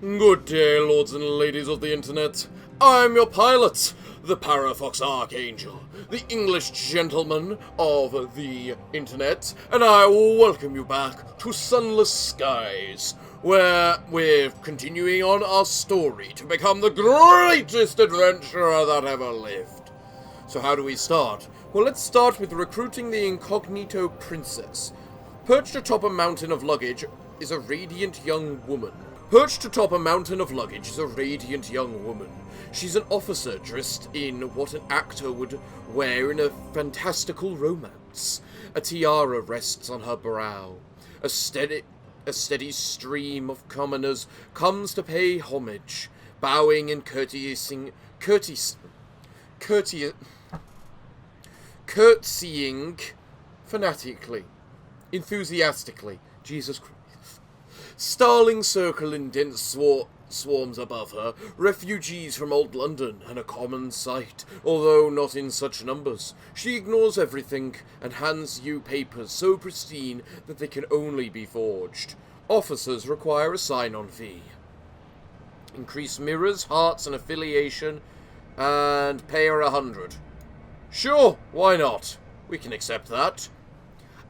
Good day, lords and ladies of the internet. I'm your pilot, the Parafox Archangel, the English gentleman of the internet, and I welcome you back to Sunless Skies, where we're continuing on our story to become the greatest adventurer that ever lived. So how do we start? Well, let's start with recruiting the incognito princess. Perched atop a mountain of luggage is a radiant young woman. She's an officer dressed in what an actor would wear in a fantastical romance. A tiara rests on her brow. A steady stream of commoners comes to pay homage, bowing and courtesying fanatically, enthusiastically. Jesus Christ. Starlings circle in dense swarms above her, refugees from old London, and a common sight, although not in such numbers. She ignores everything and hands you papers so pristine that they can only be forged. Officers require a sign-on fee. Increase mirrors, hearts, and affiliation, and pay her 100. Sure, why not? We can accept that.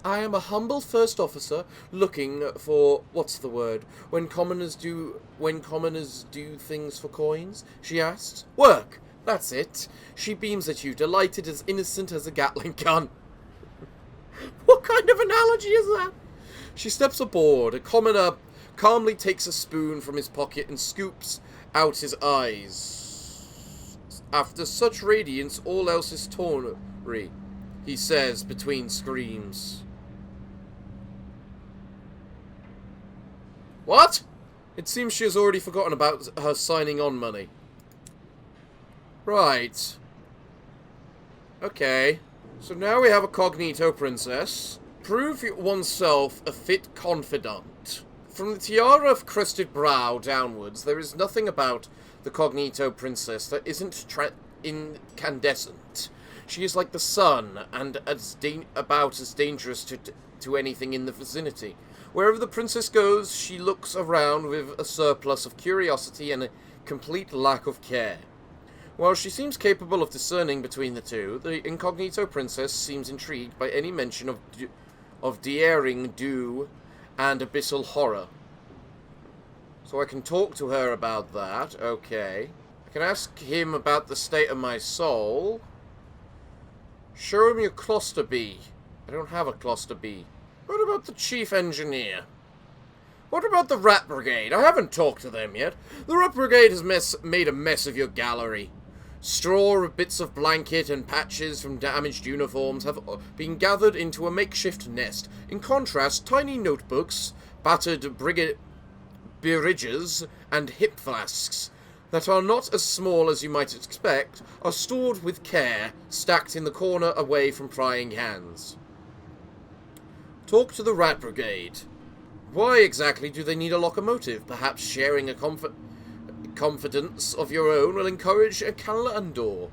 I am a humble first officer looking for, when commoners do things for coins, she asks. Work, that's it. She beams at you, delighted, as innocent as a Gatling gun. What kind of analogy is that? She steps aboard. A commoner calmly takes a spoon from his pocket and scoops out his eyes. After such radiance, all else is tawdry, he says between screams. What? It seems she has already forgotten about her signing on money. Right. Okay. So now we have a cognito princess. Prove oneself a fit confidant. From the tiara of crested brow downwards, there is nothing about the cognito princess that isn't incandescent. She is like the sun, and about as dangerous to anything in the vicinity. Wherever the princess goes, she looks around with a surplus of curiosity and a complete lack of care. While she seems capable of discerning between the two, the incognito princess seems intrigued by any mention of daring do and abyssal horror. So I can talk to her about that, okay. I can ask him about the state of my soul. Show him your cluster B. I don't have a cluster B. What about the chief engineer? What about the Rat Brigade? I haven't talked to them yet. The Rat Brigade has made a mess of your gallery. Straw, bits of blanket, and patches from damaged uniforms have been gathered into a makeshift nest. In contrast, tiny notebooks, battered bridges, and hip flasks that are not as small as you might expect are stored with care, stacked in the corner away from prying hands. Talk to the Rat Brigade. Why exactly do they need a locomotive? Perhaps sharing a confidence of your own will encourage a candor.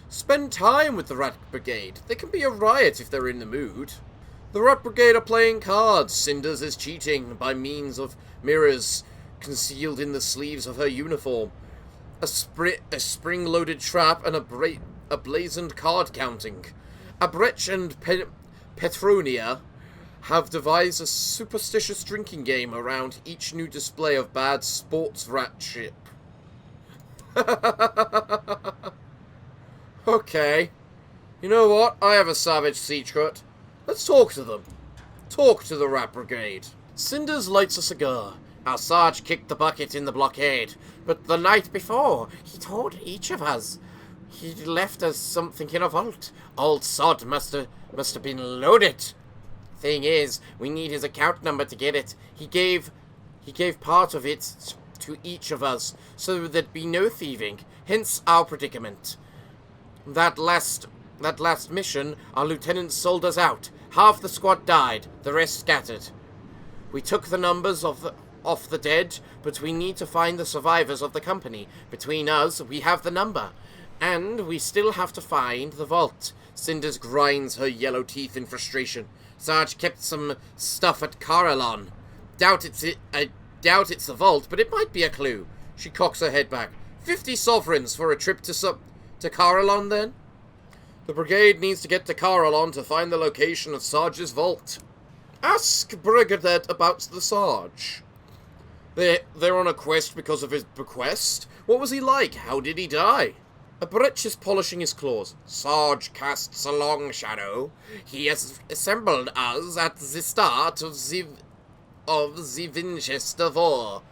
Spend time with the Rat Brigade. They can be a riot if they're in the mood. The Rat Brigade are playing cards. Cinders is cheating by means of mirrors concealed in the sleeves of her uniform. A spring-loaded trap and a blazoned card counting. Abretch and Petronia have devised a superstitious drinking game around each new display of bad sports rat ship. Okay. You know what? I have a savage secret. Let's talk to them. Talk to the Rat Brigade. Cinders lights a cigar. Our Sarge kicked the bucket in the blockade, but the night before, he told each of us he'd left us something in a vault. Old sod must have been loaded. Thing is, we need his account number to get it. He gave part of it to each of us, so there'd be no thieving. Hence our predicament. That last mission, our lieutenant sold us out. Half the squad died, the rest scattered. We took the numbers off the dead, but we need to find the survivors of the company. Between us, we have the number. And we still have to find the vault. Cinders grinds her yellow teeth in frustration. Sarge kept some stuff at Carillon. Doubt it's doubt it's the vault, but it might be a clue. She cocks her head back. 50 sovereigns for a trip to Carillon, then? The brigade needs to get to Carillon to find the location of Sarge's vault. Ask Brigadier about the Sarge. They're on a quest because of his bequest. What was he like? How did he die? A Bretch is polishing his claws. Sarge casts a long shadow. He has assembled us at the start of the Winchester War.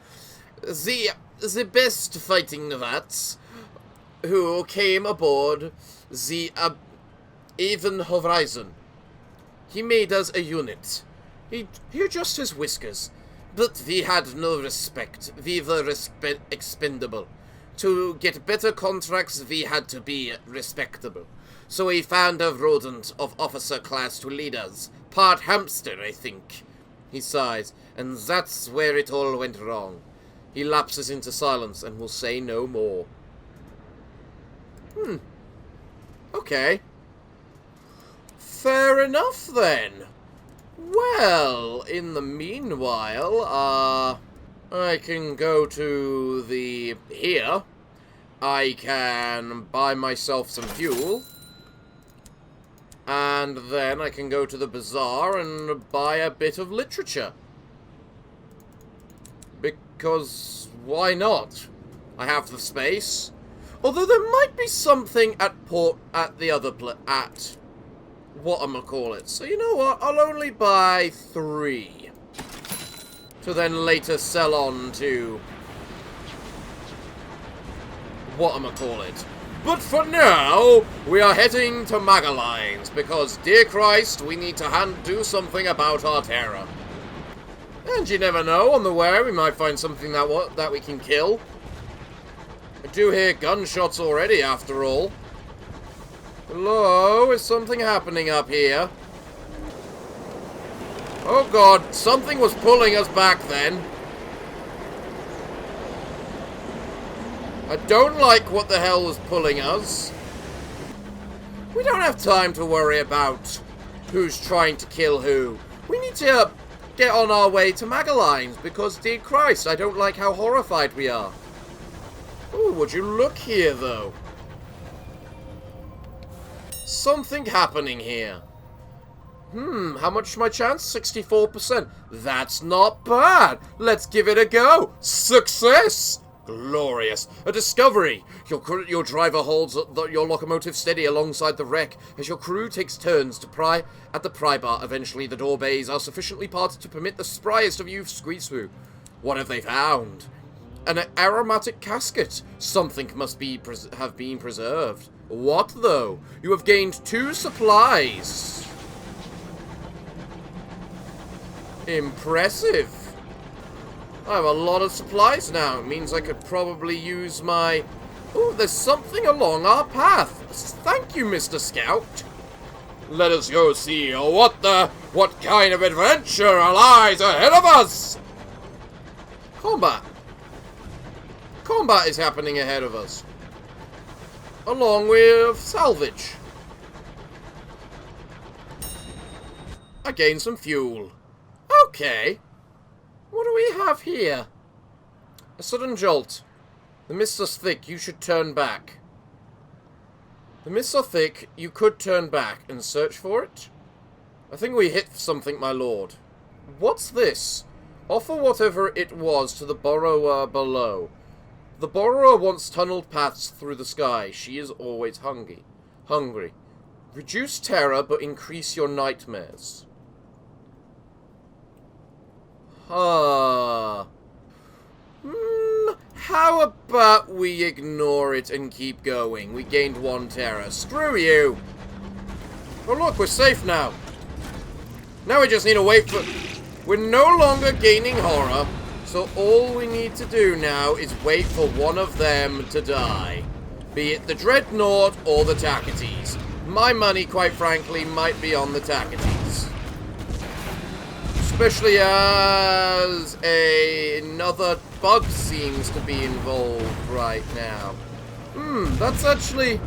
The best fighting rats who came aboard the Even Horizon. He made us a unit. He adjusted his whiskers. But we had no respect. We were expendable. To get better contracts, we had to be respectable. So we found a rodent of officer class to lead us. Part hamster, I think. He sighs, and that's where it all went wrong. He lapses into silence and will say no more. Okay. Fair enough, then. Well, in the meanwhile, I can go to here. I can buy myself some fuel. And then I can go to the bazaar and buy a bit of literature. Because, why not? I have the space. Although there might be something at whatchamacallit. So you know what? I'll only buy 3. To then later sell on to whatchamacallit. But for now, we are heading to Magalines, because, dear Christ, we need to do something about our terror. And you never know, on the way we might find something that we can kill. I do hear gunshots already, after all. Hello, is something happening up here? Oh god, something was pulling us back then. I don't like what the hell was pulling us. We don't have time to worry about who's trying to kill who. We need to get on our way to Magalines, because, dear Christ, I don't like how horrified we are. Ooh, would you look here, though? Something happening here. How much is my chance? 64%. That's not bad. Let's give it a go. Success! Glorious. A discovery. Your driver holds your locomotive steady alongside the wreck as your crew takes turns to pry at the pry bar. Eventually, the door bays are sufficiently parted to permit the spryest of you to squeeze through. What have they found? An aromatic casket. Something must have been preserved. What, though? You have gained 2 supplies. Impressive. I have a lot of supplies now. It means I could probably use my... Oh, there's something along our path. Thank you, Mr. Scout. Let us go see what kind of adventure lies ahead of us. Combat. Combat is happening ahead of us. Along with salvage. I gained some fuel. Okay. What do we have here? A sudden jolt. The mists are thick, you should turn back. The mists are thick, you could turn back and search for it? I think we hit something, my lord. What's this? Offer whatever it was to the borrower below. The borrower once tunneled paths through the sky. She is always hungry. Reduce terror, but increase your nightmares. How about we ignore it and keep going? We gained 1 terror. Screw you! Oh look, we're safe now. Now we just need to wait for... We're no longer gaining horror, so all we need to do now is wait for one of them to die. Be it the Dreadnought or the Tacketies. My money, quite frankly, might be on the Tacketies. Especially as another bug seems to be involved right now. That's actually...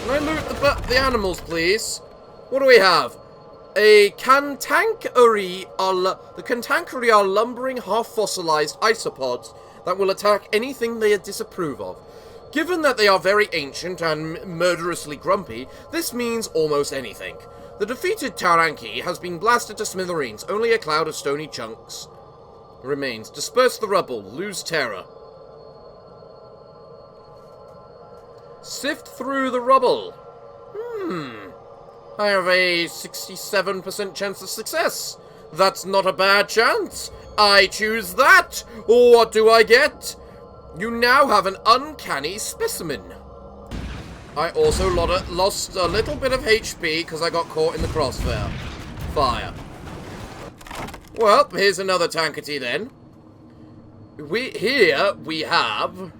Can I loot the animals, please? What do we have? The Cantankerous are lumbering, half-fossilized isopods that will attack anything they disapprove of. Given that they are very ancient and murderously grumpy, this means almost anything. The defeated Taranki has been blasted to smithereens. Only a cloud of stony chunks remains. Disperse the rubble. Lose terror. Sift through the rubble. I have a 67% chance of success. That's not a bad chance. I choose that. What do I get? You now have an uncanny specimen. I also lost a little bit of HP because I got caught in the crossfire. Fire. Well, here's another tankety then. Here we have...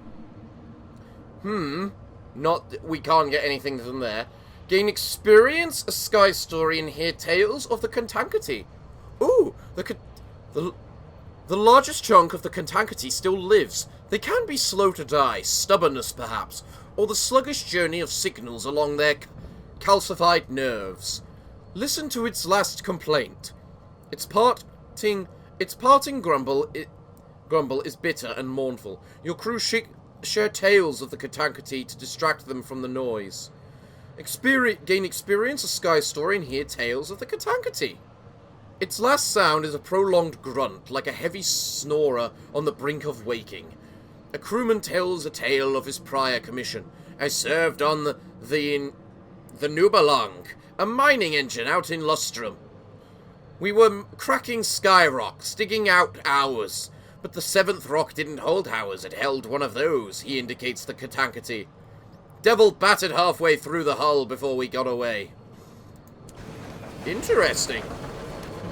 we can't get anything from there. Gain experience, a sky story, and hear tales of the Cantankety. Ooh, the largest chunk of the Cantankety still lives. They can be slow to die, stubbornness perhaps, or the sluggish journey of signals along their calcified nerves. Listen to its last complaint. Its parting grumble is bitter and mournful. Your crew share tales of the Cantankety to distract them from the noise. Gain experience, a sky story, and hear tales of the Cantankety. Its last sound is a prolonged grunt, like a heavy snorer on the brink of waking. A crewman tells a tale of his prior commission. I served on the Nubalong, a mining engine out in Lustrum. We were cracking sky rocks, digging out hours, but the 7th rock didn't hold hours, it held one of those, he indicates the Cantankety. Devil battered halfway through the hull before we got away. Interesting.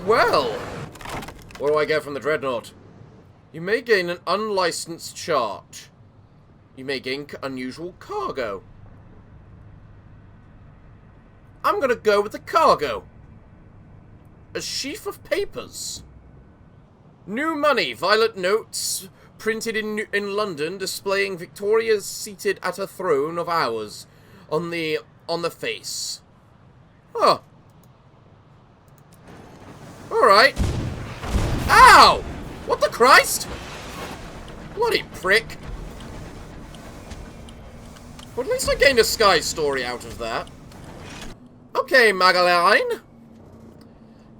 Well, what do I get from the Dreadnought? You may gain an unlicensed chart. You may gain unusual cargo. I'm gonna go with the cargo. A sheaf of papers. New money, violet notes, printed in London, displaying Victoria seated at a throne of ours on the face. Huh. Alright. Ow! What the Christ? Bloody prick. Well, at least I gained a sky story out of that. Okay, Magaline.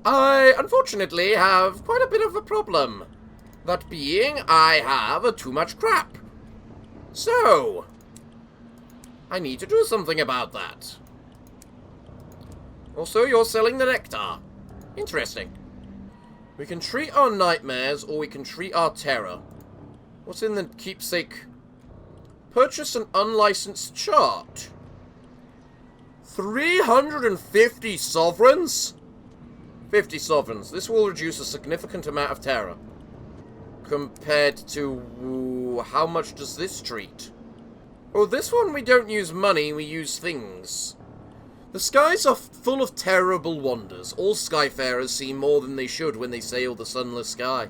I, unfortunately, have quite a bit of a problem. That being, I have too much crap. So, I need to do something about that. Also, you're selling the nectar. Interesting. We can treat our nightmares, or we can treat our terror. What's in the keepsake? Purchase an unlicensed chart. 350 sovereigns? 50 sovereigns. This will reduce a significant amount of terror. Compared to... how much does this treat? Oh, this one we don't use money, we use things. The skies are full of terrible wonders. All skyfarers see more than they should when they sail the sunless sky.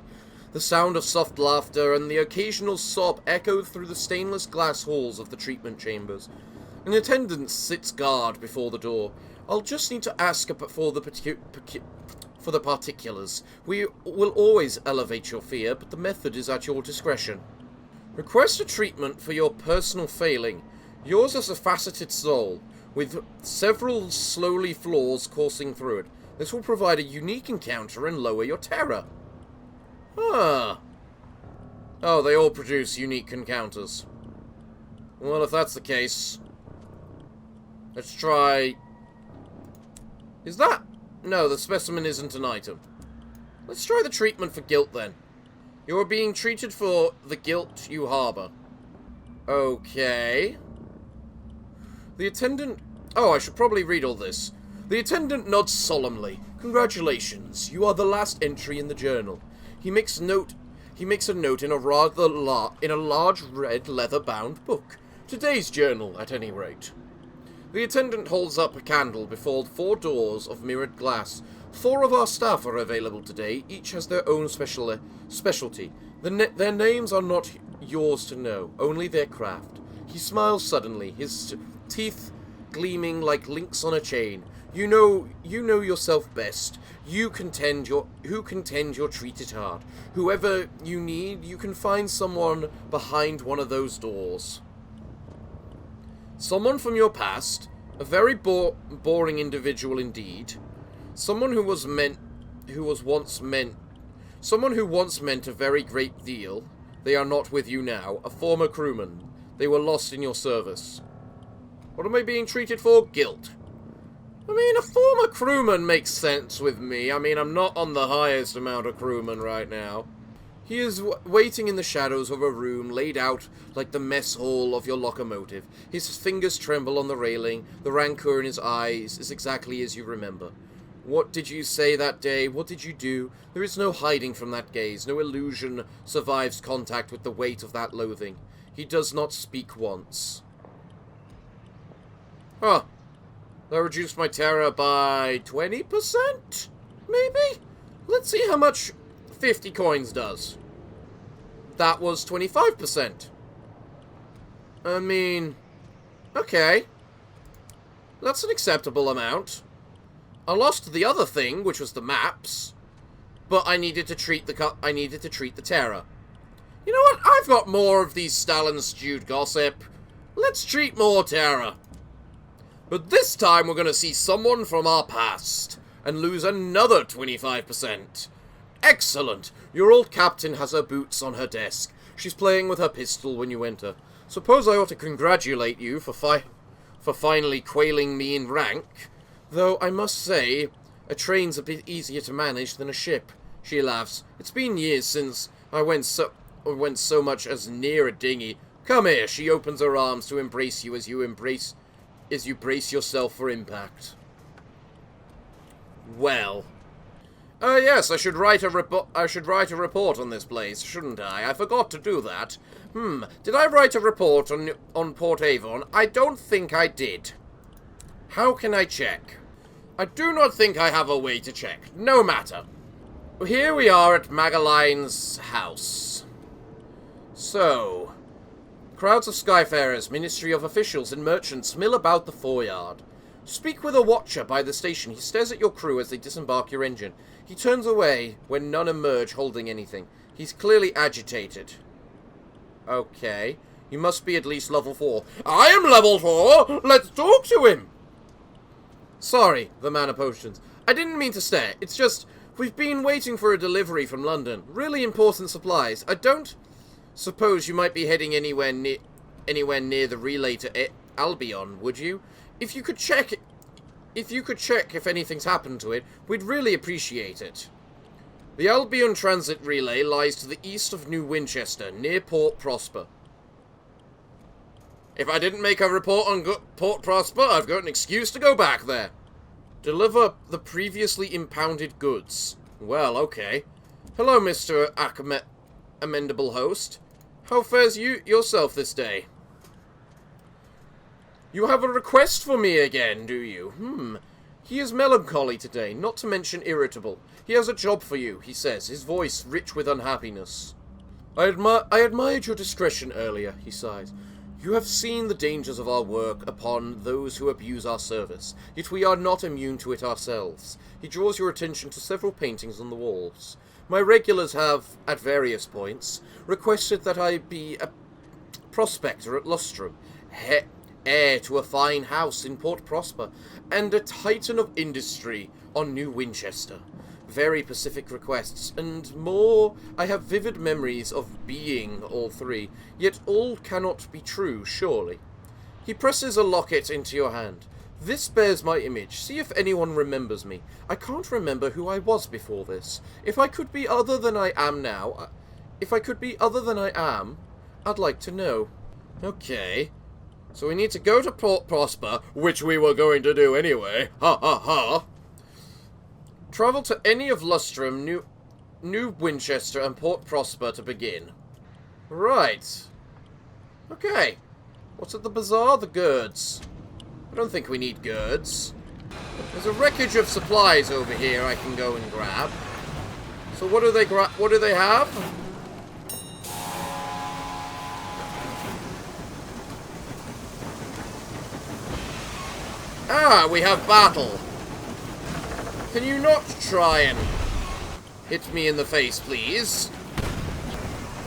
The sound of soft laughter and the occasional sob echo through the stainless glass halls of the treatment chambers. An attendant sits guard before the door. I'll just need to ask for the particulars. We will always elevate your fear, but the method is at your discretion. Request a treatment for your personal failing. Yours is a faceted soul, with several slowly flaws coursing through it. This will provide a unique encounter and lower your terror. Ah. Oh, they all produce unique encounters. Well, if that's the case, let's try... Is that... No, the specimen isn't an item. Let's try the treatment for guilt, then. You are being treated for the guilt you harbor. Okay. The attendant... Oh, I should probably read all this. The attendant nods solemnly. Congratulations, you are the last entry in the journal. He makes a note in a large red leather-bound book. Today's journal, at any rate. The attendant holds up a candle before 4 doors of mirrored glass. 4 of our staff are available today. Each has their own specialty. Their names are not yours to know, only their craft. He smiles suddenly, his teeth gleaming like links on a chain. You know yourself best. Who contend you're treated hard. Whoever you need, you can find someone behind one of those doors. Someone from your past, a very boring individual indeed. Someone who once meant a very great deal. They are not with you now. A former crewman. They were lost in your service. What am I being treated for? Guilt. I mean, a former crewman makes sense with me. I mean, I'm not on the highest amount of crewman right now. He is waiting in the shadows of a room laid out like the mess hall of your locomotive. His fingers tremble on the railing. The rancor in his eyes is exactly as you remember. What did you say that day? What did you do? There is no hiding from that gaze. No illusion survives contact with the weight of that loathing. He does not speak once. Huh. That reduced my terror by 20%? Maybe? Let's see how much 50 coins does. That was 25%. I mean, okay. That's an acceptable amount. I lost the other thing, which was the maps, but I needed to treat the terror. You know what? I've got more of these Stalin-stewed gossip. Let's treat more terror. But this time we're going to see someone from our past and lose another 25%. Excellent. Your old captain has her boots on her desk. She's playing with her pistol when you enter. Suppose I ought to congratulate you for finally quailing me in rank. Though I must say, a train's a bit easier to manage than a ship. She laughs. It's been years since I went so much as near a dinghy. Come here. She opens her arms to embrace you as you brace yourself for impact. Well. Yes, I should write a report on this place, shouldn't I? I forgot to do that. Did I write a report on Port Avon? I don't think I did. How can I check? I do not think I have a way to check. No matter. Here we are at Magaline's house. So, crowds of skyfarers, Ministry of officials, and merchants mill about the foreyard. Speak with a watcher by the station. He stares at your crew as they disembark your engine. He turns away when none emerge holding anything. He's clearly agitated. Okay. You must be at least level 4. I am level 4! Let's talk to him! Sorry, the man of potions. I didn't mean to stare. It's just, we've been waiting for a delivery from London. Really important supplies. I don't suppose you might be heading anywhere near the relay to Albion, would you? If you could check if anything's happened to it, we'd really appreciate it. The Albion Transit Relay lies to the east of New Winchester, near Port Prosper. If I didn't make a report on Port Prosper, I've got an excuse to go back there. Deliver the previously impounded goods. Well, okay. Hello, Mr. Amiable host. How fares yourself this day? You have a request for me again, do you? He is melancholy today, not to mention irritable. He has a job for you, he says, his voice rich with unhappiness. I admired your discretion earlier, he sighs. You have seen the dangers of our work upon those who abuse our service, yet we are not immune to it ourselves. He draws your attention to several paintings on the walls. My regulars have, at various points, requested that I be a prospector at Lustrum, heir to a fine house in Port Prosper, and a titan of industry on New Winchester. Very pacific requests, and more. I have vivid memories of being all three, yet all cannot be true, surely. He presses a locket into your hand. This bears my image. See if anyone remembers me. I can't remember who I was before this. If I could be other than I am now, I'd like to know. Okay. So we need to go to Port Prosper, which we were going to do anyway. Ha ha ha. Travel to any of Lustrum, New Winchester, and Port Prosper to begin. Right. Okay. What's at the bazaar? The goods. I don't think we need goods. There's a wreckage of supplies over here I can go and grab. So what do they have? Ah, we have battle. Can you not try and hit me in the face, please?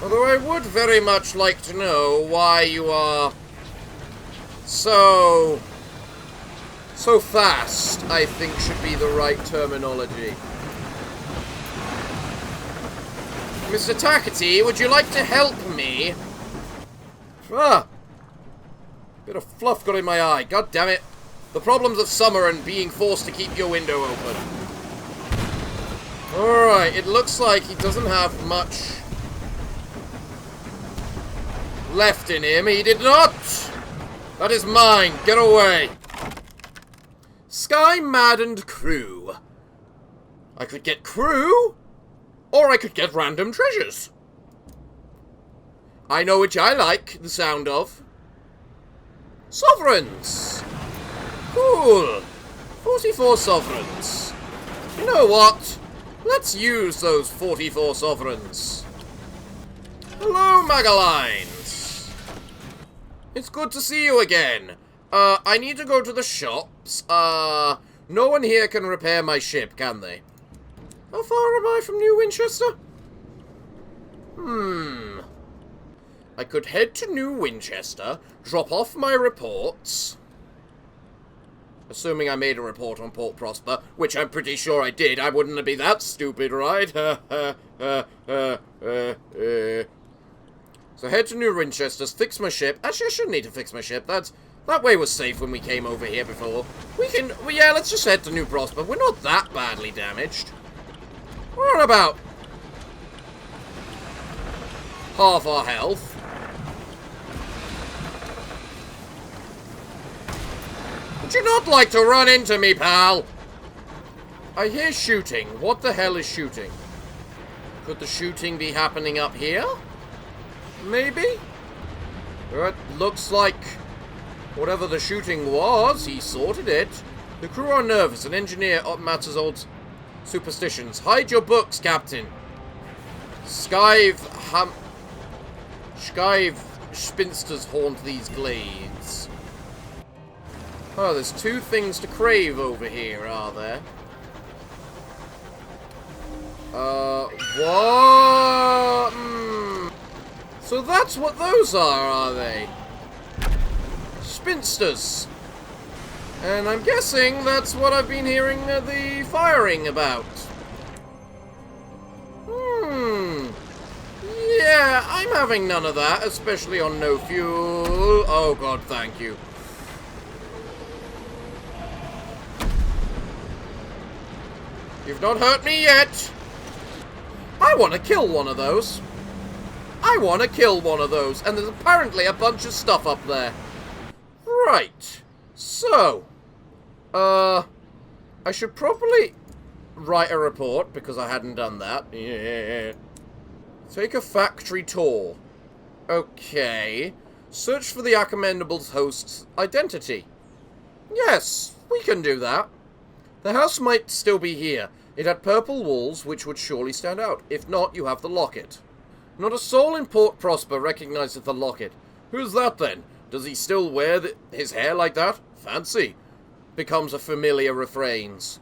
Although I would very much like to know why you are so fast, I think should be the right terminology. Mr. Takati, would you like to help me? Ah! Bit of fluff got in my eye, god damn it. The problems of summer and being forced to keep your window open. Alright, it looks like he doesn't have much left in him. He did not! That is mine, get away! Sky Maddened Crew. I could get crew, or I could get random treasures. I know which I like the sound of. Sovereigns! Cool! 44 sovereigns. You know what? Let's use those 44 sovereigns. Hello, Magalines. It's good to see you again. I need to go to the shops. No one here can repair my ship, can they? How far am I from New Winchester? I could head to New Winchester, drop off my reports. Assuming I made a report on Port Prosper, which I'm pretty sure I did. I wouldn't be that stupid, right? So head to New Winchester, fix my ship. Actually, I shouldn't need to fix my ship. That way was safe when we came over here before. Yeah, let's just head to New Prosper. We're not that badly damaged. We're on about half our health. Would you not like to run into me, pal? I hear shooting. What the hell is shooting? Could the shooting be happening up here? Maybe? It looks like whatever the shooting was, he sorted it. The crew are nervous. An engineer matters old superstitions. Hide your books, Captain. Scrive-Spinsters haunt these glades. Oh, there's two things to crave over here, are there? What? So that's what those are they? Spinsters. And I'm guessing that's what I've been hearing the firing about. Yeah, I'm having none of that, especially on no fuel. Oh god, thank you. You've not hurt me yet. I want to kill one of those. And there's apparently a bunch of stuff up there. Right. So, I should probably write a report because I hadn't done that. Yeah. Take a factory tour. Okay. Search for the Amiable's host's identity. Yes, we can do that. The house might still be here. It had purple walls, which would surely stand out. If not, you have the locket. Not a soul in Port Prosper recognizes the locket. Who's that, then? Does he still wear his hair like that? Fancy. Becomes a familiar refrains.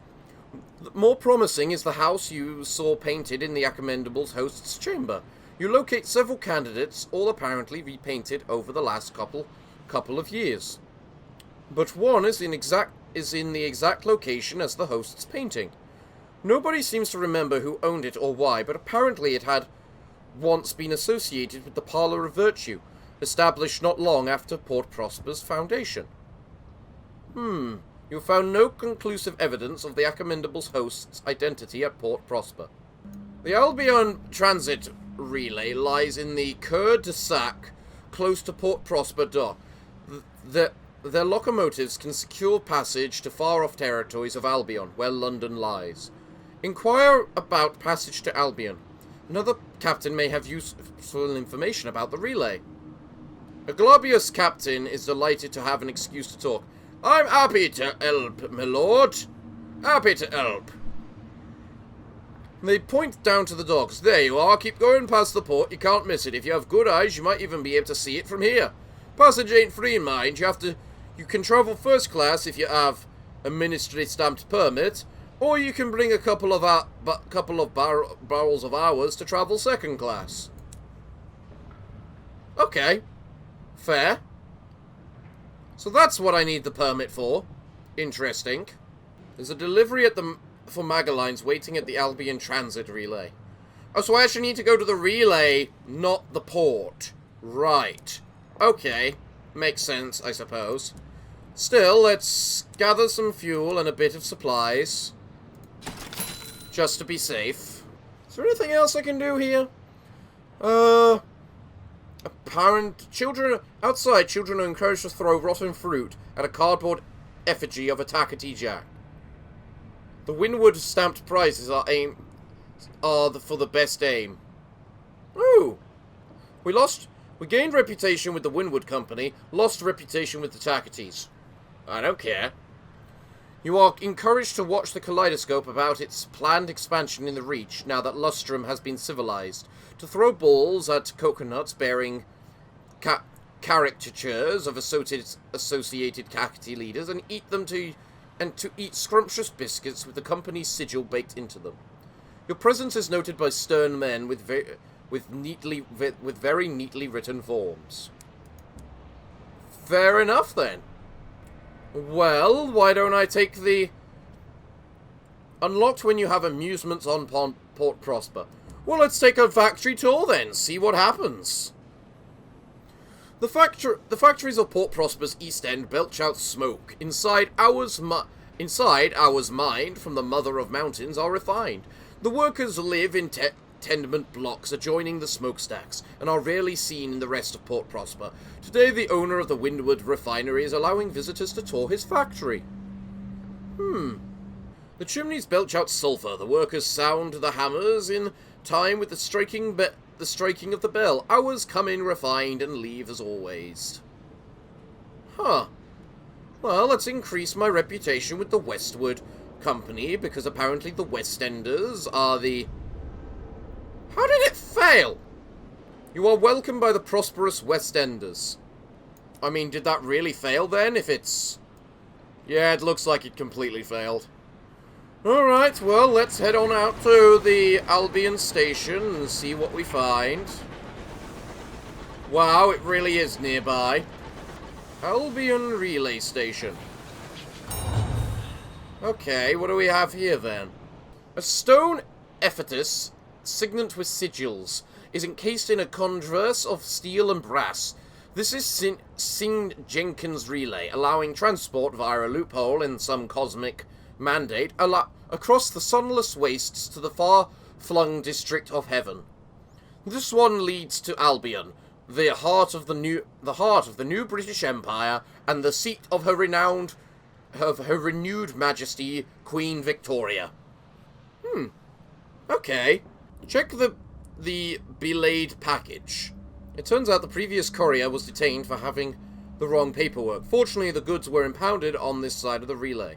More promising is the house you saw painted in the Amiable's host's chamber. You locate several candidates, all apparently repainted over the last couple of years. But one is in the exact location as the host's painting. Nobody seems to remember who owned it or why, but apparently it had once been associated with the Parlour of Virtue, established not long after Port Prosper's foundation. You found no conclusive evidence of the Amiable's host's identity at Port Prosper. The Albion Transit Relay lies in the Cur de Sac, close to Port Prosper Dock. Their locomotives can secure passage to far-off territories of Albion, where London lies. Inquire about passage to Albion. Another captain may have useful information about the relay. A globious captain is delighted to have an excuse to talk. I'm happy to help, my lord. Happy to help. They point down to the docks. There you are. Keep going past the port. You can't miss it. If you have good eyes, you might even be able to see it from here. Passage ain't free, mind. You can travel first class if you have a ministry stamped permit, or you can bring a couple of barrels of ours to travel second class. Okay. Fair. So that's what I need the permit for. Interesting. There's a delivery for Magalines waiting at the Albion Transit Relay. Oh, so I actually need to go to the relay, not the port. Right. Okay. Makes sense, I suppose. Still, let's gather some fuel and a bit of supplies. Just to be safe. Is there anything else I can do here? Outside, children are encouraged to throw rotten fruit at a cardboard effigy of a Takati Jack. The Windward stamped prizes are for the best aim. Ooh! We gained reputation with the Windward Company, lost reputation with the Takatis. I don't care. You are encouraged to watch the kaleidoscope about its planned expansion in the Reach now that Lustrum has been civilized, to throw balls at coconuts bearing caricatures of associated Kakati leaders and to eat scrumptious biscuits with the company's sigil baked into them. Your presence is noted by stern men with very neatly written forms. Fair enough, then. Well, why don't I take the... Unlocked when you have amusements on Port Prosper. Well, let's take a factory tour, then. See what happens. The factories of Port Prosper's East End belch out smoke. Inside, hours mined from the Mother of Mountains are refined. The workers live in tenement blocks adjoining the smokestacks, and are rarely seen in the rest of Port Prosper. Today, the owner of the Windward refinery is allowing visitors to tour his factory. The chimneys belch out sulphur. The workers sound the hammers in time with the striking of the bell. Hours come in refined and leave as always. Huh. Well, let's increase my reputation with the Westward Company, because apparently the West Enders are the... How did it fail? You are welcomed by the prosperous West Enders. I mean, did that really fail then, if it's... Yeah, it looks like it completely failed. Alright, well, let's head on out to the Albion station and see what we find. Wow, it really is nearby. Albion Relay Station. Okay, what do we have here then? A stone ephetus, signet with sigils, is encased in a converse of steel and brass. This is Sing Jenkins Relay, allowing transport via a loophole in some cosmic mandate across the sunless wastes to the far-flung district of heaven. This one leads to Albion, the heart of the new British Empire, and the seat of her renewed Majesty, Queen Victoria. Okay. Check the belayed package. It turns out the previous courier was detained for having the wrong paperwork. Fortunately, the goods were impounded on this side of the relay.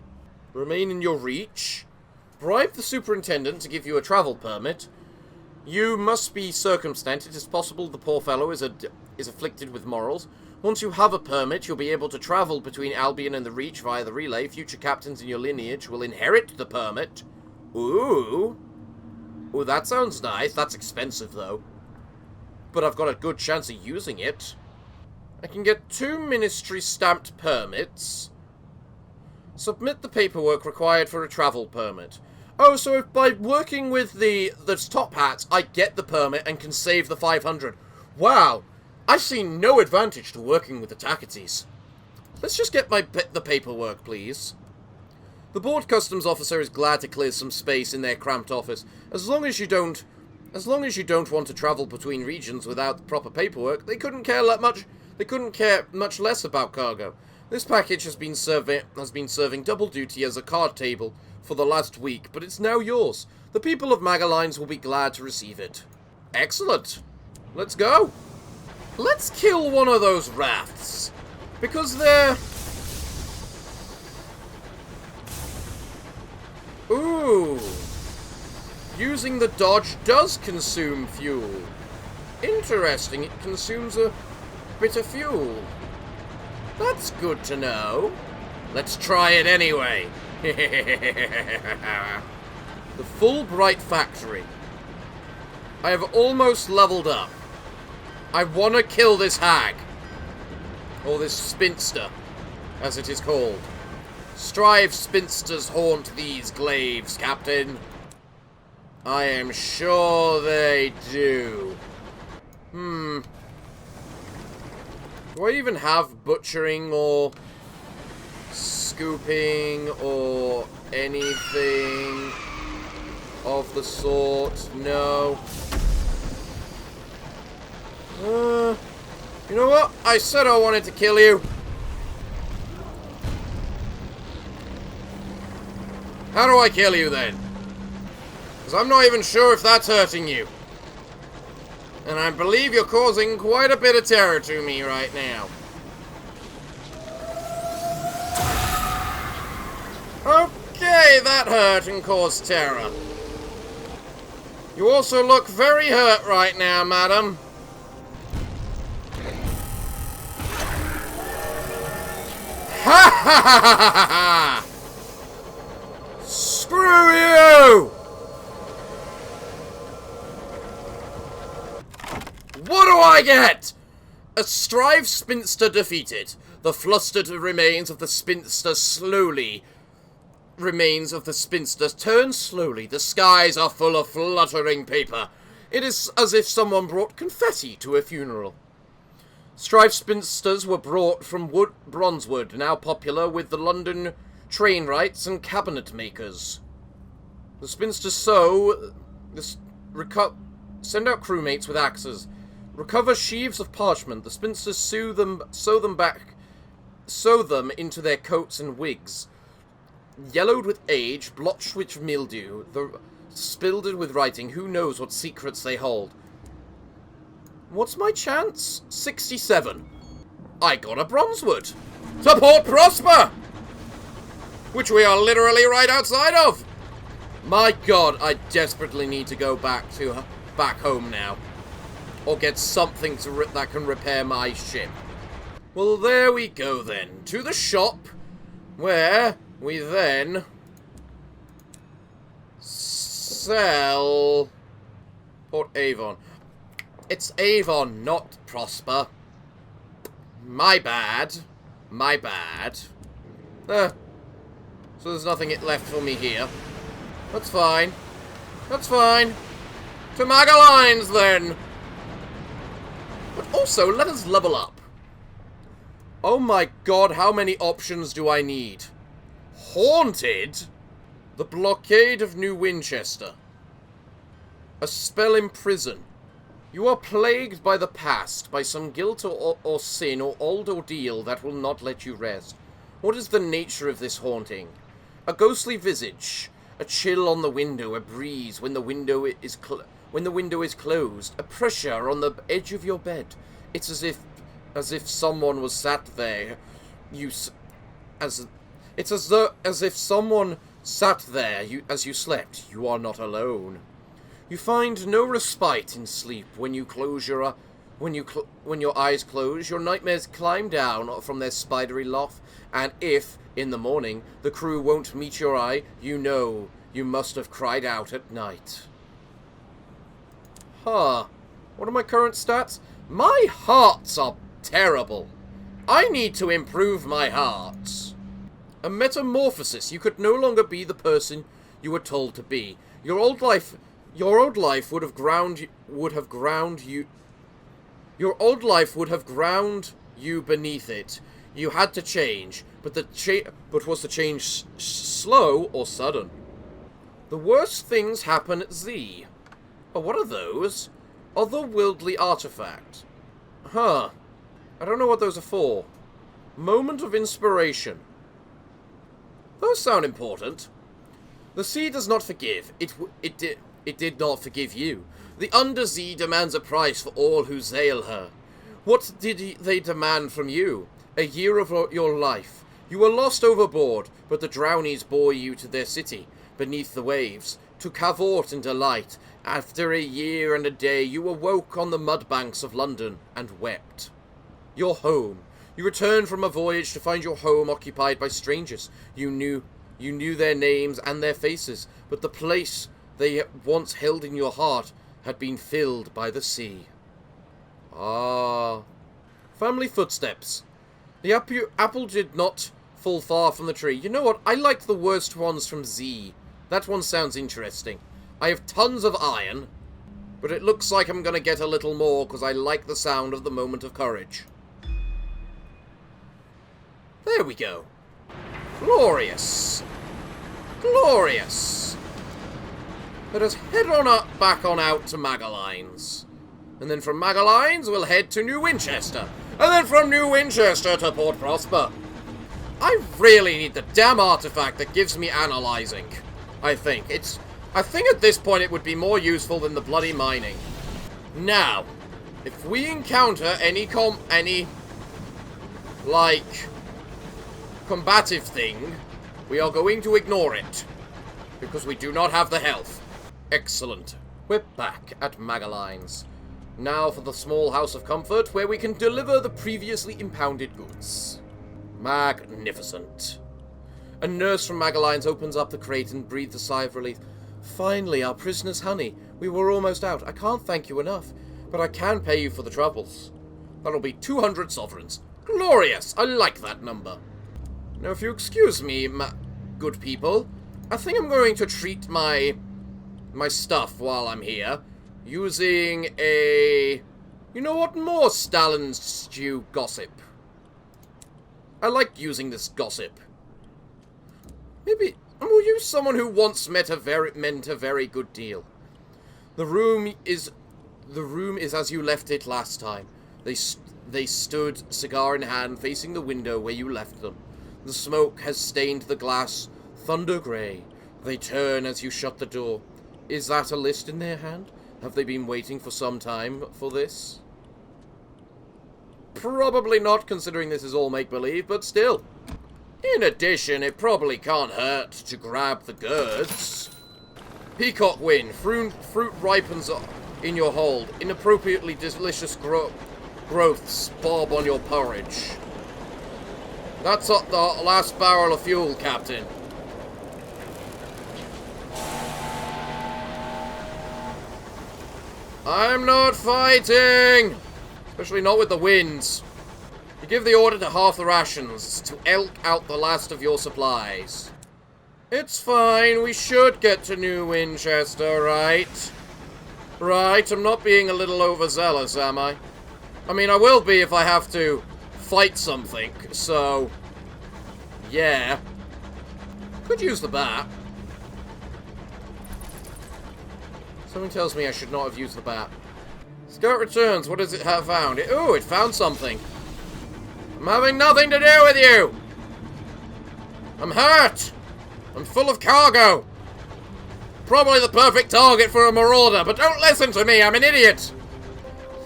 Remain in your reach. Bribe the superintendent to give you a travel permit. You must be circumstanced. It is possible the poor fellow is afflicted with morals. Once you have a permit, you'll be able to travel between Albion and the Reach via the relay. Future captains in your lineage will inherit the permit. Ooh, that sounds nice. That's expensive, though. But I've got a good chance of using it. I can get 2 ministry-stamped permits. Submit the paperwork required for a travel permit. Oh, so if by working with the top hats, I get the permit and can save the 500. Wow, I see no advantage to working with the Takatis. Let's just get the paperwork, please. The board customs officer is glad to clear some space in their cramped office. As long as you don't want to travel between regions without the proper paperwork, they couldn't care much less about cargo. This package has been serving double duty as a card table for the last week, but it's now yours. The people of Magalines will be glad to receive it. Excellent. Let's go. Let's kill one of those rafts, because they're... Ooh. Using the dodge does consume fuel. Interesting, it consumes a bit of fuel. That's good to know. Let's try it anyway. The Fulbright Factory. I have almost leveled up. I want to kill this hag. Or this spinster, as it is called. Scrive-Spinsters haunt these glaives, Captain. I am sure they do. Do I even have butchering or scooping or anything of the sort? No. You know what? I said I wanted to kill you. How do I kill you then? Because I'm not even sure if that's hurting you. And I believe you're causing quite a bit of terror to me right now. Okay, that hurt and caused terror. You also look very hurt right now, madam. Ha ha ha ha ha ha! Screw you! What do I get? A Scrive-Spinster defeated. The flustered remains of the spinster turn slowly. The skies are full of fluttering paper. It is as if someone brought confetti to a funeral. Scrive-Spinsters were brought from Bronzewood, now popular with the London trainwrights and cabinet makers. The spinsters send out crewmates with axes, recover sheaves of parchment. The spinsters sew them into their coats and wigs, yellowed with age, blotched with mildew, spilled with writing. Who knows what secrets they hold? What's my chance? 67. I got a Bronzewood. To Port Prosper! Which we are literally right outside of! My god, I desperately need to go back home now. Or get something that can repair my ship. Well, there we go then. To the shop, where we then sell Port Avon. It's Avon, not Prosper. My bad. My bad. So there's nothing left for me here. That's fine. That's fine. To Magalines, then. But also, let us level up. Oh my god, how many options do I need? Haunted? The Blockade of New Winchester. A spell in prison. You are plagued by the past, by some guilt or sin or old ordeal that will not let you rest. What is the nature of this haunting? A ghostly visage, a chill on the window, a breeze when the window is closed, a pressure on the edge of your bed. It's as if someone was sat there. As if someone sat there as you slept. You are not alone. You find no respite in sleep when your eyes close. Your nightmares climb down from their spidery loft, and if in the morning the crew won't meet your eye, you know you must have cried out at night. Huh. What are my current stats? My hearts are terrible. I need to improve my hearts. A metamorphosis. You could no longer be the person you were told to be. Your old life would have ground you beneath it. You had to change, but was the change slow or sudden? The worst things happen at Z. Oh, what are those? Otherworldly artifact. Huh. I don't know what those are for. Moment of inspiration. Those sound important. The sea does not forgive. It did not forgive you. The Under-Z demands a price for all who sail her. What did they demand from you? A year of your life. You were lost overboard, but the Drownies bore you to their city, beneath the waves, to cavort in delight. After a year and a day, you awoke on the mud banks of London and wept. Your home. You returned from a voyage to find your home occupied by strangers. You knew their names and their faces, but the place they once held in your heart had been filled by the sea. Ah. Family footsteps. The apple did not fall far from the tree. You know what? I liked the worst ones from Z. That one sounds interesting. I have tons of iron, but it looks like I'm going to get a little more because I like the sound of the moment of courage. There we go. Glorious. Glorious. Let us head on up, back on out to Magaline's. And then from Magaline's, we'll head to New Winchester. And then from New Winchester to Port Prosper. I really need the damn artifact that gives me analyzing. I think at this point it would be more useful than the bloody mining. Now, if we encounter any combative thing, we are going to ignore it. Because we do not have the health. Excellent. We're back at Magaline's. Now for the small house of comfort, where we can deliver the previously impounded goods. Magnificent. A nurse from Magaline's opens up the crate and breathes a sigh of relief. Finally, our prisoner's honey. We were almost out. I can't thank you enough, but I can pay you for the troubles. That'll be 200 sovereigns. Glorious! I like that number. Now, if you excuse me, good people, I think I'm going to treat my stuff while I'm here, using a... You know what? More Stalin stew gossip. I like using this gossip. Maybe we'll use someone who once meant a very good deal. The room is as you left it last time. They stood, cigar in hand, facing the window where you left them. The smoke has stained the glass thunder grey. They turn as you shut the door. Is that a list in their hand? Have they been waiting for some time for this? Probably not, considering this is all make-believe, but still. In addition, it probably can't hurt to grab the goods. Peacock win. Fruit ripens in your hold. Inappropriately delicious growths bob on your porridge. That's up the last barrel of fuel, Captain. I'm not fighting! Especially not with the winds. You give the order to half the rations, to elk out the last of your supplies. It's fine, we should get to New Winchester, right? Right, I'm not being a little overzealous, am I? I mean, I will be if I have to fight something, so... Yeah. Could use the bat. Something tells me I should not have used the bat. Scout returns. What does it have found? Ooh, it found something. I'm having nothing to do with you. I'm hurt. I'm full of cargo. Probably the perfect target for a marauder, but don't listen to me. I'm an idiot.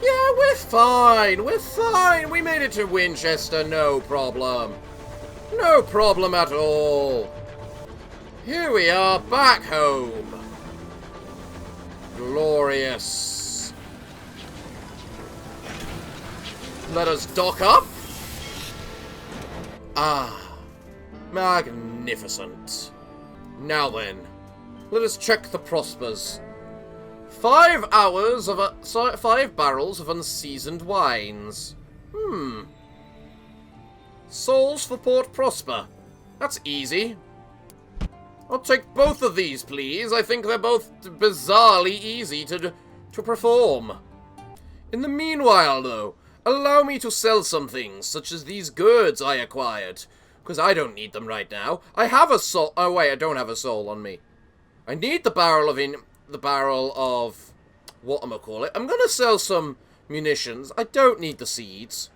Yeah, we're fine. We're fine. We made it to Winchester. No problem. No problem at all. Here we are, back home. Glorious. Let us dock up. Ah, magnificent. Now then, let us check the Prospers. 5 barrels of unseasoned wines. Souls for Port Prosper. That's easy. I'll take both of these, please. I think they're both bizarrely easy to perform. In the meanwhile, though, allow me to sell some things, such as these goods I acquired. Because I don't need them right now. I have a soul... Oh, wait, I don't have a soul on me. I need the barrel of... whatchamacallit. I'm gonna sell some munitions. I don't need the seeds.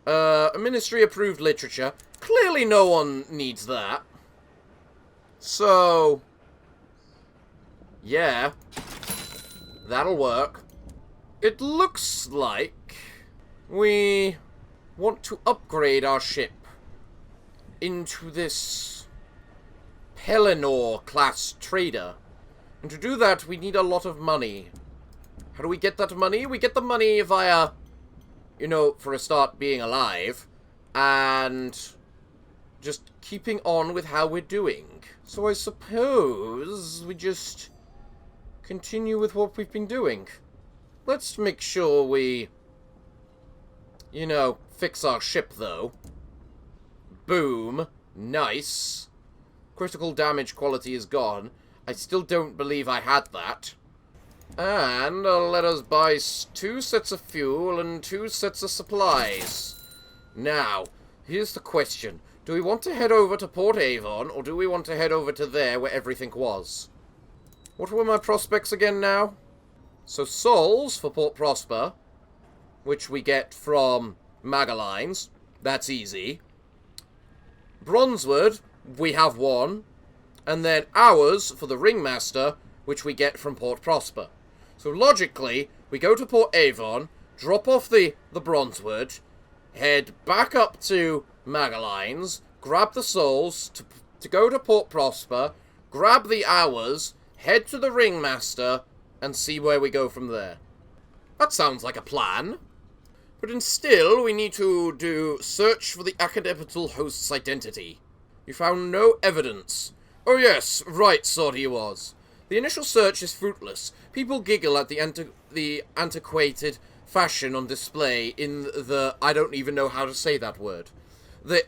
Ministry-approved literature. Clearly no one needs that. So, yeah, that'll work. It looks like we want to upgrade our ship into this Pelennor-class trader. And to do that, we need a lot of money. How do we get that money? We get the money via, you know, for a start, being alive. and just keeping on with how we're doing. So I suppose we just continue with what we've been doing. Let's make sure we, you know, fix our ship, though. Boom. Nice. Critical damage quality is gone. I still don't believe I had that. And let us buy 2 sets of fuel and 2 sets of supplies. Now, here's the question. Do we want to head over to Port Avon, or do we want to head over to there where everything was? What were my prospects again now? So souls for Port Prosper, which we get from Magalines. That's easy. Bronzeward, we have 1. And then hours for the Ringmaster, which we get from Port Prosper. So logically, we go to Port Avon, drop off the Bronzeward, head back up to Magalines, grab the souls to go to Port Prosper, grab the hours, head to the Ringmaster, and see where we go from there. That sounds like a plan. But still, we need to search for the academical host's identity. You found no evidence. Oh yes, right, thought he was. The initial search is fruitless. People giggle at the antiquated fashion on display in the... I don't even know how to say that word. The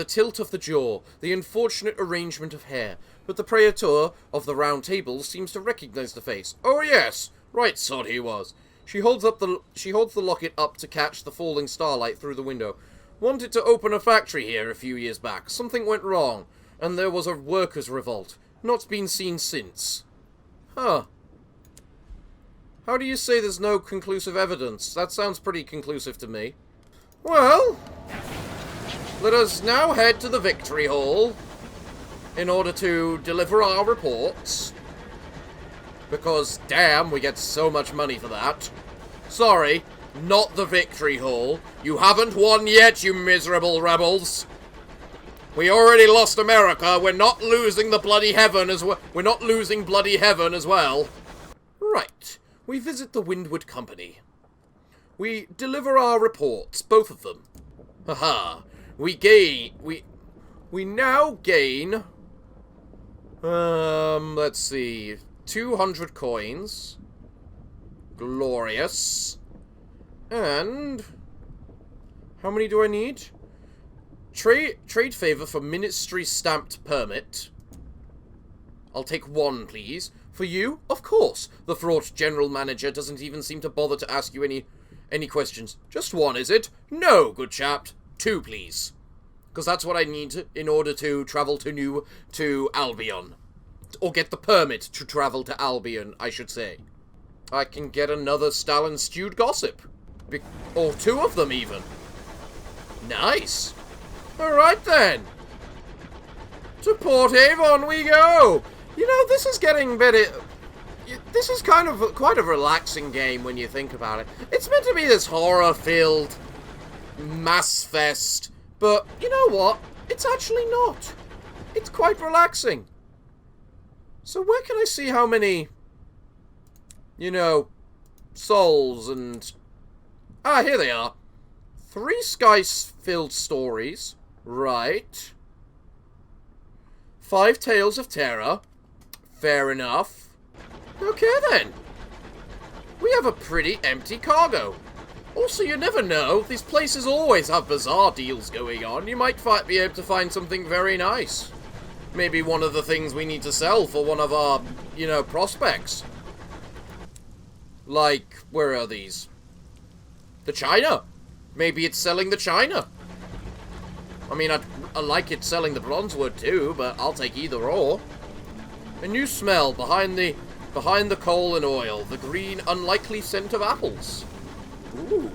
tilt of the jaw, the unfortunate arrangement of hair. But the praetor of the round table seems to recognize the face. Oh yes, right, thought he was. She holds the locket up to catch the falling starlight through the window. Wanted to open a factory here a few years back. Something went wrong, and there was a workers' revolt. Not been seen since. Huh. How do you say there's no conclusive evidence? That sounds pretty conclusive to me. Well, let us now head to the Victory Hall in order to deliver our reports. Because, damn, we get so much money for that. Sorry, not the Victory Hall. You haven't won yet, you miserable rebels. We already lost America. We're not losing the bloody heaven as well. We're not losing bloody heaven as well. Right. We visit the Windward Company. We deliver our reports, both of them. Haha. We now gain... let's see... 200 coins. Glorious. And... how many do I need? Trade favor for ministry stamped permit. I'll take 1, please. For you? Of course. The fraught general manager doesn't even seem to bother to ask you any questions. Just 1, is it? No, good chap. 2, please. Because that's what I need in order to travel to Albion. Or get the permit to travel to Albion, I should say. I can get another Stalin stewed gossip. Or 2 of them, even. Nice. Alright, then. To Port Avon we go. You know, this is getting better. This is kind of quite a relaxing game when you think about it. It's meant to be this horror-filled mass fest. But, you know what? It's actually not. It's quite relaxing. So where can I see how many, you know, souls and... ah, here they are. 3 sky-filled stories. Right. 5 tales of terror. Fair enough. Okay, then. We have a pretty empty cargo. Also, you never know. These places always have bizarre deals going on. You might be able to find something very nice. Maybe one of the things we need to sell for one of our, you know, prospects. Like, where are these? The China. Maybe it's selling the China. I mean, I like it selling the Bronzewood too, but I'll take either or. A new smell behind the coal and oil. The green, unlikely scent of apples. Ooh.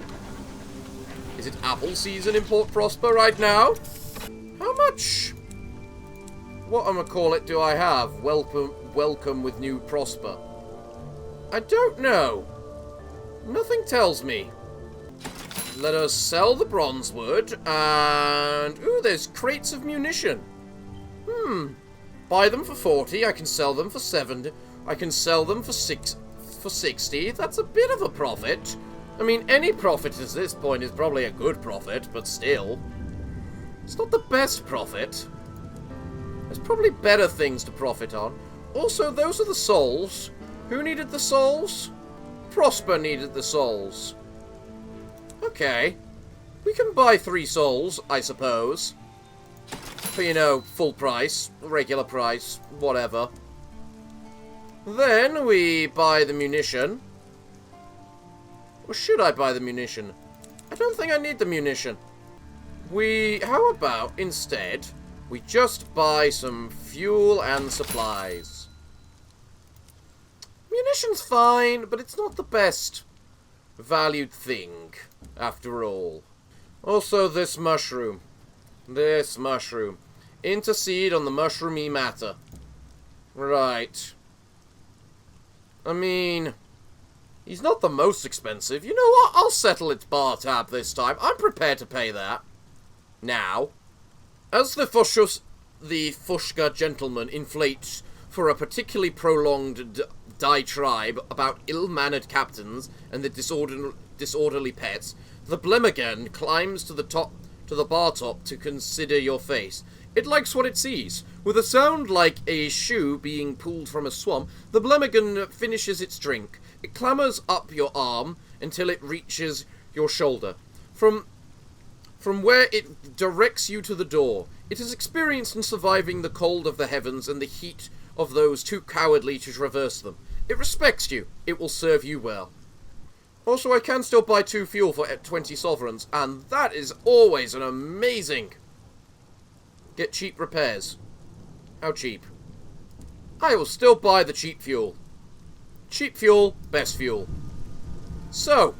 Is it apple season in Port Prosper right now? How much... whatchamacallit do I have? Welcome with new Prosper. I don't know. Nothing tells me. Let us sell the Bronzewood, and... ooh, there's crates of munition. Buy them for 40, I can sell them for 70, I can sell them for 60. That's a bit of a profit. I mean, any profit at this point is probably a good profit, but still. It's not the best profit. There's probably better things to profit on. Also, those are the souls. Who needed the souls? Prosper needed the souls. Okay. We can buy 3 souls, I suppose. For, you know, full price, regular price, whatever. Then we buy the munition. Or should I buy the munition? I don't think I need the munition. How about, instead, we just buy some fuel and supplies. Munition's fine, but it's not the best valued thing, after all. Also, this mushroom. This mushroom. Intercede on the mushroomy matter. Right. I mean, he's not the most expensive. You know what? I'll settle its bar tab this time. I'm prepared to pay that. Now, as the Fushka gentleman inflates for a particularly prolonged diatribe about ill-mannered captains and the disorderly pets, the Blemmigan climbs to the bar top to consider your face. It likes what it sees. With a sound like a shoe being pulled from a swamp, the Blemmigan finishes its drink. It clambers up your arm until it reaches your shoulder. From where it directs you to the door. It is experienced in surviving the cold of the heavens and the heat of those too cowardly to traverse them. It respects you. It will serve you well. Also, I can still buy 2 fuel for 20 sovereigns, and that is always an amazing... Get cheap repairs. How cheap? I will still buy the cheap fuel. Cheap fuel, best fuel. So,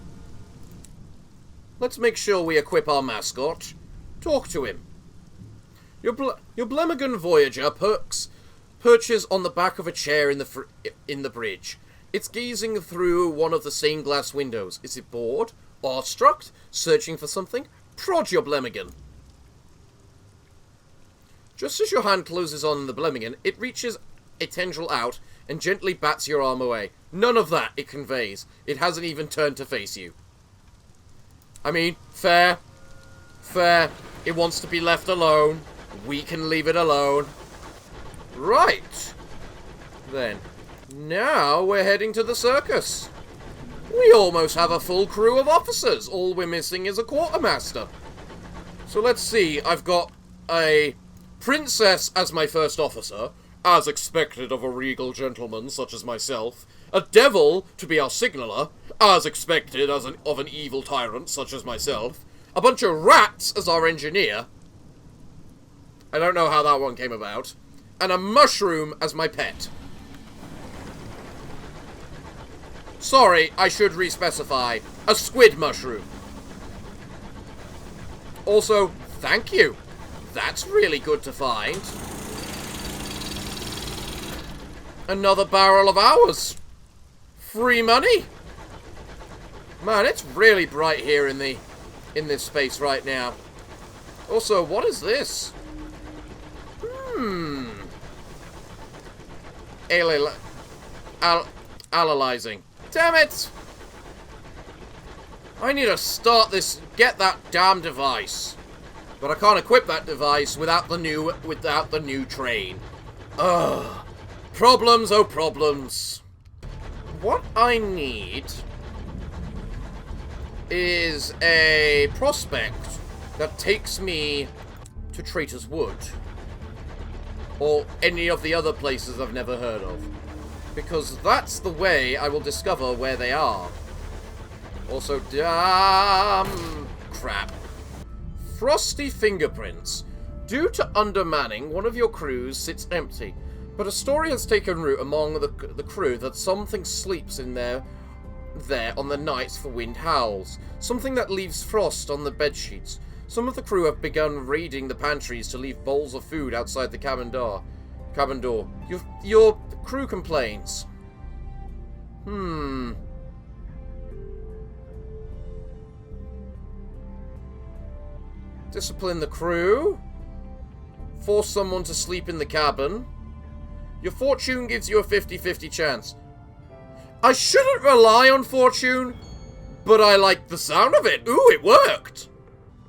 let's make sure we equip our mascot. Talk to him. Your Blemmigan Voyager perches on the back of a chair in the bridge. It's gazing through one of the stained glass windows. Is it bored? Awestruck? Searching for something? Prod your Blemmigan. Just as your hand closes on the Blemmigan, it reaches a tendril out and gently bats your arm away. None of that it conveys. It hasn't even turned to face you. I mean, fair. Fair. It wants to be left alone. We can leave it alone. Right. Then. Now we're heading to the circus. We almost have a full crew of officers. All we're missing is a quartermaster. So let's see. I've got a princess as my first officer, as expected of a regal gentleman such as myself. A devil to be our signaller, as expected of an evil tyrant such as myself. A bunch of rats as our engineer. I don't know how that one came about. And a mushroom as my pet. Sorry, I should re-specify. A squid mushroom. Also, thank you. That's really good to find. Another barrel of ours. Free money. Man, it's really bright here in this space right now. Also, what is this? Analyzing. Damn it! I need to get that damn device. But I can't equip that device without the new train. Ugh. Problems, oh problems. What I need is a prospect that takes me to Traitor's Wood. Or any of the other places I've never heard of. Because that's the way I will discover where they are. Also, damn crap. Frosty Fingerprints. Due to undermanning, one of your crews sits empty. But a story has taken root among the crew that something sleeps in there on the nights the wind howls. Something that leaves frost on the bedsheets. Some of the crew have begun raiding the pantries to leave bowls of food outside the cabin door. Your crew complains. Discipline the crew. Force someone to sleep in the cabin. Your fortune gives you a 50-50 chance. I shouldn't rely on fortune. but I like the sound of it. Ooh, it worked!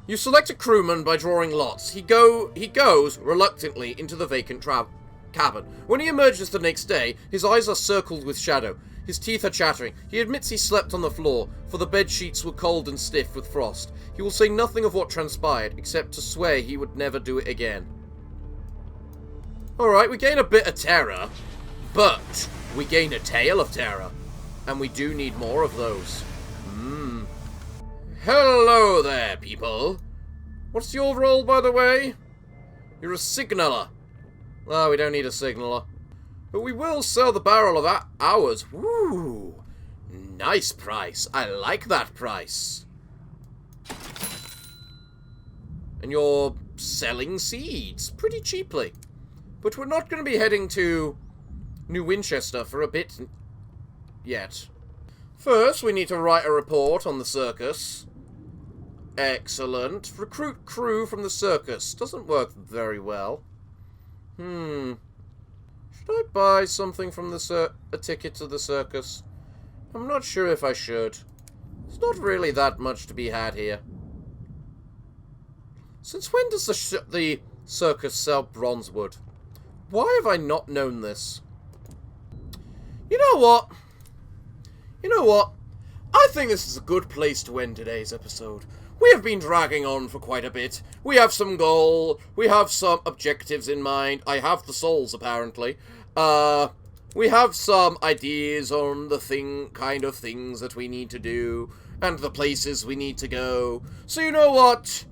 You select a crewman by drawing lots. He goes, reluctantly, into the vacant cabin. When he emerges the next day, his eyes are circled with shadow. His teeth are chattering. He admits he slept on the floor, for the bed sheets were cold and stiff with frost. He will say nothing of what transpired, except to swear he would never do it again. Alright, we gain a bit of terror, but we gain a tale of terror. And we do need more of those. Hello there, people. What's your role, by the way? You're a signaller. Oh, we don't need a signaller. But we will sell the barrel of ours. Woo! Nice price. I like that price. And you're selling seeds pretty cheaply. But we're not going to be heading to New Winchester for a bit yet. First, we need to write a report on the circus. Excellent. Recruit crew from the circus. Doesn't work very well. Should I buy something from the a ticket to the circus? I'm not sure if I should. There's not really that much to be had here. Since when does the circus sell bronze wood? Why have I not known this? You know what? I think this is a good place to end today's episode. We have been dragging on for quite a bit. We have some goal. We have some objectives in mind. I have the souls, apparently. We have some ideas on the kind of things that we need to do, and the places we need to go. So you know what?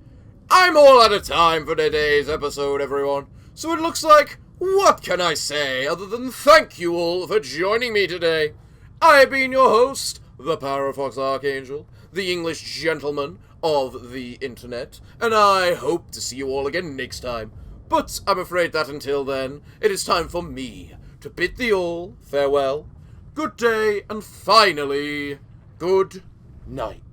I'm all out of time for today's episode, everyone. So it looks like, what can I say other than thank you all for joining me today. I have been your host, the Parafox Archangel, the English gentleman of the internet, and I hope to see you all again next time. But I'm afraid that until then, it is time for me to bid thee all farewell, good day, and finally, good night.